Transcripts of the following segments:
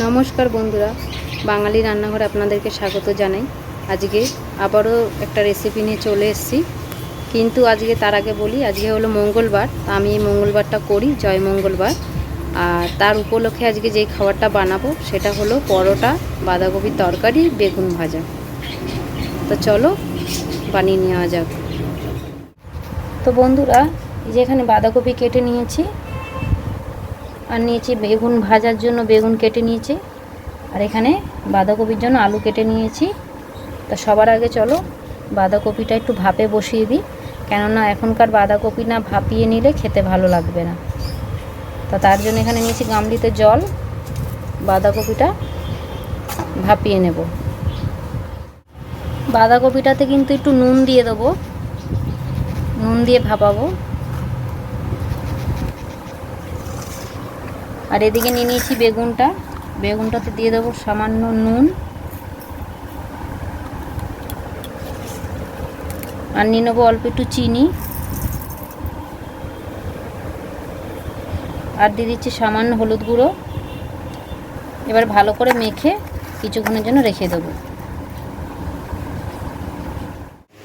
নমস্কার বন্ধুরা, বাঙালি রান্নাঘরে আপনাদেরকে স্বাগত জানাই। আজকে আবারও একটা রেসিপি নিয়ে চলে এসেছি, কিন্তু আজকে তার আগে বলি, আজকে হলো মঙ্গলবার। আমি এই মঙ্গলবারটা করি জয় মঙ্গলবার, আর তার উপলক্ষে আজকে যেই খাবারটা বানাবো সেটা হলো পরোটা, বাঁধাকপির তরকারি, বেগুন ভাজা। তো চলো বানিয়ে নেওয়া যাক। তো বন্ধুরা, এই যে এখানে বাঁধাকপি কেটে নিয়েছি, আর নিয়েছি বেগুন ভাজার জন্য বেগুন কেটে নিয়েছি, আর এখানে বাঁধাকপির জন্য আলু কেটে নিয়েছি। তা সবার আগে চলো বাঁধাকপিটা একটু ভাপে বসিয়ে দিই, কেননা এখনকার বাঁধাকপি না ভাপিয়ে নিলে খেতে ভালো লাগবে না। তা তার জন্য এখানে নিয়েছি গামলিতে জল, বাঁধাকপিটা ভাপিয়ে নেব। বাঁধাকপিটাতে কিন্তু একটু নুন দিয়ে দেবো, নুন দিয়ে ভাপাবো। আর এদিকে নিয়ে নিয়েছি বেগুনটাতে দিয়ে দেবো সামান্য নুন, আর নিয়ে নেবো অল্প একটু চিনি, আর দিয়ে দিচ্ছি সামান্য হলুদ গুঁড়ো। এবার ভালো করে মেখে কিছুক্ষণের জন্য রেখে দেবো।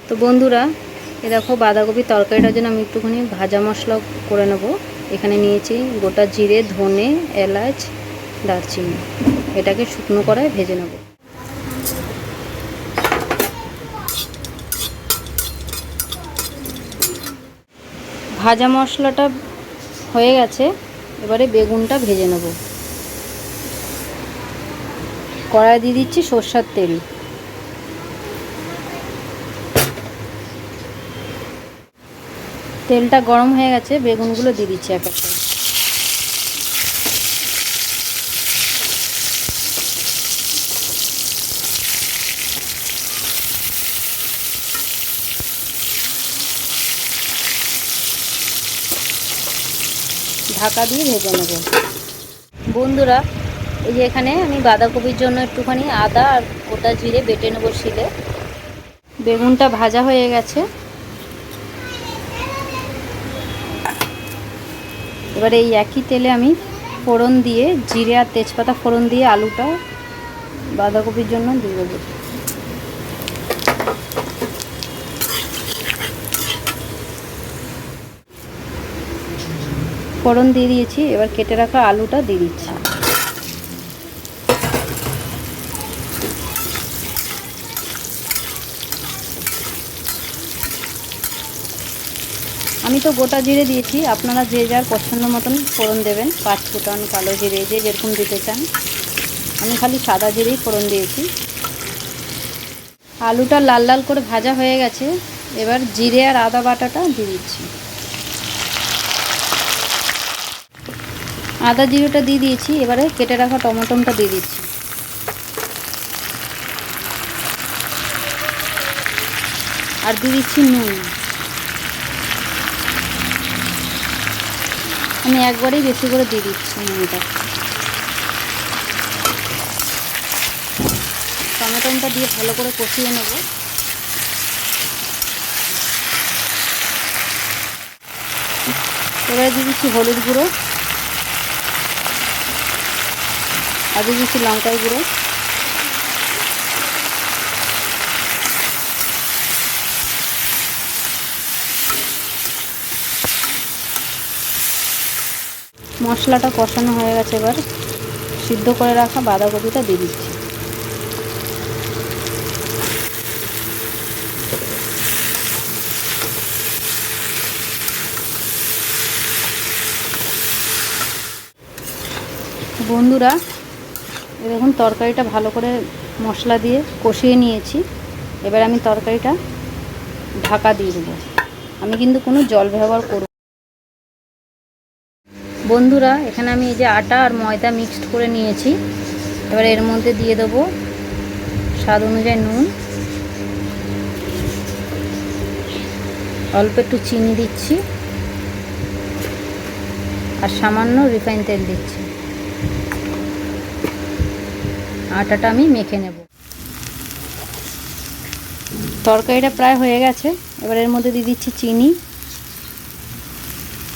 তো বন্ধুরা, এ দেখো বাঁধাকপির তরকারিটার জন্য আমি একটুখানি ভাজা মশলা করে নেব। এখানে নিয়েছি গোটা জিরে, ধনে, এলাচ, দারচিনি। এটাকে শুকনো কড়ায় ভেজে নেব। ভাজা মশলাটা হয়ে গেছে, এবারে বেগুনটা ভেজে নেব। কড়ায় দিয়ে দিচ্ছি সরষের তেল। তেলটা গরম হয়ে গেছে, বেগুনগুলো দিয়ে দিচ্ছি এক একটা। ঢাকা দিয়ে ভেজে নেব। বন্ধুরা, এই যে এখানে আমি বাঁধাকপির জন্য একটুখানি আদা আর গোটা জিরে বেটে নেব শিলে। বেগুনটা ভাজা হয়ে গেছে, এবারে এই একই তেলে আমি ফোড়ন দিয়ে, জিরে আর তেজপাতা ফোড়ন দিয়ে আলুটা বাঁধাকপির জন্য দিয়ে দেবো। ফোড়ন দিয়ে দিয়েছি, এবার কেটে রাখা আলুটা দিয়ে দিচ্ছি। আমি তো গোটা জিরে দিয়েছি, আপনারা যে যার পছন্দ মতন ফোড়ন দেবেন, 5 ফোঁটান, কালো জিরে, যে যেরকম দিতে চান। আমি খালি সাদা জিরেই ফোড়ন দিয়েছি। আলুটা লাল লাল করে ভাজা হয়ে গেছে, এবার জিরে আর আদা বাটাটা দিয়ে দিচ্ছি। আদা জিরেটা দিয়ে দিয়েছি, এবারে কেটে রাখা টমেটোটা দিয়ে দিচ্ছি। আর দিয়ে দিচ্ছি নুন। আমি একবারেই বেশি করে দিয়ে দিচ্ছি নুনটা। টমেটোটা দিয়ে ভালো করে কষিয়ে নেব। এবারে দিয়ে দিচ্ছি হলুদ গুঁড়ো, আর দিয়ে দিচ্ছি লঙ্কার গুঁড়ো। মশলাটা কষানো হয়ে গেছে, এবার সিদ্ধ করে রাখা বাঁধাকপিটা দিয়ে দিচ্ছি। বন্ধুরা, দেখুন তরকারিটা ভালো করে মশলা দিয়ে কষিয়ে নিয়েছি। এবার আমি তরকারিটা ঢাকা দিয়ে দেবো। আমি কিন্তু কোনো জল ব্যবহার করব। বন্ধুরা, এখানে আমি এই যে আটা আর ময়দা মিক্সড করে নিয়েছি। এবার এর মধ্যে দিয়ে দেবো স্বাদ অনুযায়ী নুন, অল্প একটু চিনি দিচ্ছি, আর সামান্য রিফাইন তেল দিচ্ছি। আটাটা আমি মেখে নেব। তরকারিটা প্রায় হয়ে গেছে, এবার এর মধ্যে দিয়ে দিচ্ছি চিনি।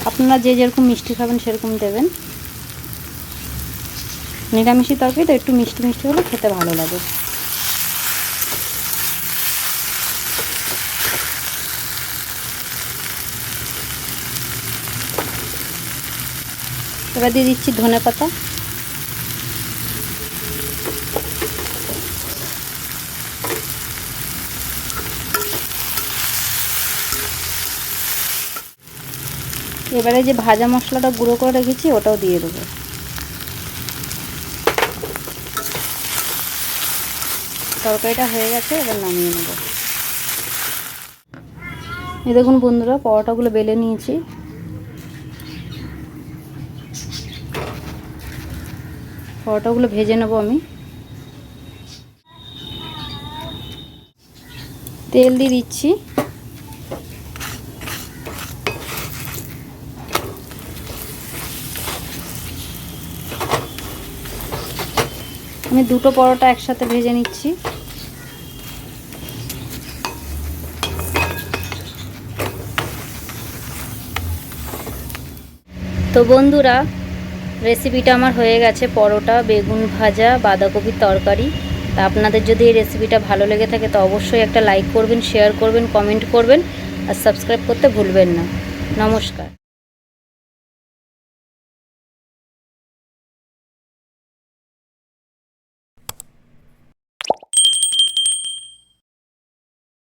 আপনারা যে যেরকম মিষ্টি খাবেন সেরকম দেবেন। নিরামিষি তরকারি তো একটু মিষ্টি মিষ্টি হলে খেতে ভালো লাগে। এবার দিয়ে দিচ্ছি ধনেপাতা। এবারে যে ভাজা মশলাটা গুঁড়ো করে রেখেছি ওটাও দিয়ে দেবো। তরকারিটা হয়ে গেছে, এবার নামিয়ে নেব। এই দেখুন বন্ধুরা, পরোটাগুলো বেলে নিয়েছি। পরোটাগুলো ভেজে নেব আমি। তেল দিয়ে দিচ্ছি। আমি দুটো পরোটা একসাথে ভেজে নিচ্ছি। তো বন্ধুরা, রেসিপিটা আমার হয়ে গেছে, পরোটা, বেগুন ভাজা, বাঁধাকপির তরকারি। তা আপনাদের যদি এই রেসিপিটা ভালো লেগে থাকে তো অবশ্যই একটা লাইক করবেন, শেয়ার করবেন, কমেন্ট করবেন আর সাবস্ক্রাইব করতে ভুলবেন না। নমস্কার।